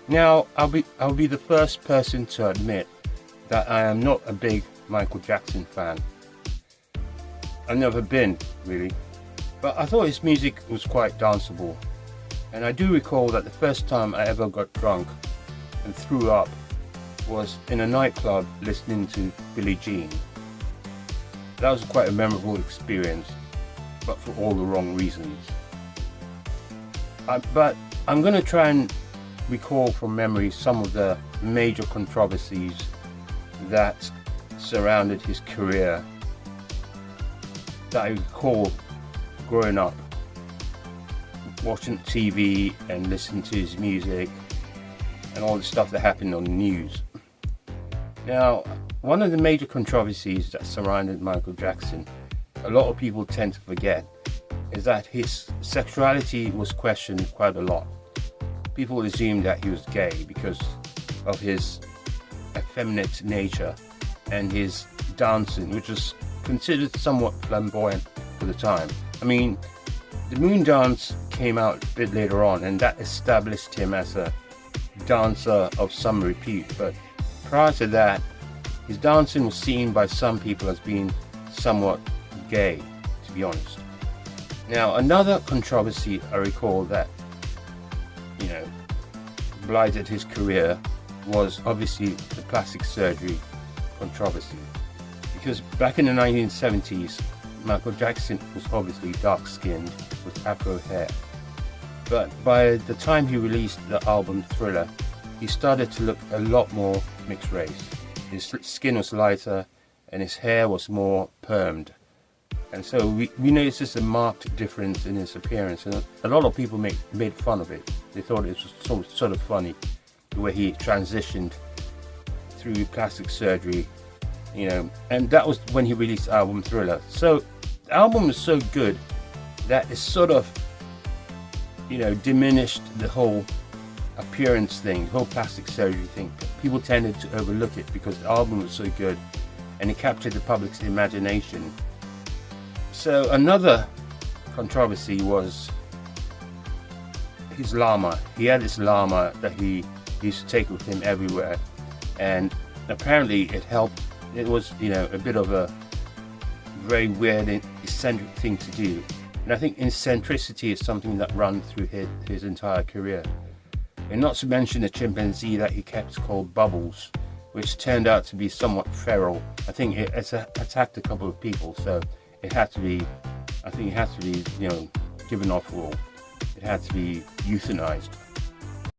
Now, I'll be the first person to admit that I am not a big Michael Jackson fan. I've never been, really. But I thought his music was quite danceable. And I do recall that the first time I ever got drunk and threw up was in a nightclub listening to Billie Jean. That was quite a memorable experience, but for all the wrong reasons. But I'm going to try and recall from memory some of the major controversies that surrounded his career that I recall growing up, watching TV and listening to his music and all the stuff that happened on the news. Now, one of the major controversies that surrounded Michael Jackson, a lot of people tend to forget, is that his sexuality was questioned quite a lot. People assumed that he was gay because of his effeminate nature and his dancing, which was considered somewhat flamboyant for the time. I mean, the Moon Dance came out a bit later on, and that established him as a dancer of some repute. But prior to that, his dancing was seen by some people as being somewhat gay, to be honest. Now, another controversy I recall that, blighted his career was obviously the plastic surgery controversy. Because back in the 1970s, Michael Jackson was obviously dark-skinned with afro hair. But by the time he released the album Thriller, he started to look a lot more mixed race. His skin was lighter and his hair was more permed. And so we noticed a marked difference in his appearance, and a lot of people made fun of it. They thought it was sort of funny, the way he transitioned through plastic surgery, and that was when he released the album Thriller. So the album was so good that it sort of, diminished the whole appearance thing, the whole plastic surgery thing. People tended to overlook it because the album was so good and it captured the public's imagination. So another controversy was his llama. He had this llama that he used to take with him everywhere, and apparently it helped. It was, a bit of a very weird and eccentric thing to do. And I think eccentricity is something that runs through his entire career. And not to mention the chimpanzee that he kept called Bubbles, which turned out to be somewhat feral. I think it attacked a couple of people, so it had to be, given off rule. It had to be euthanized.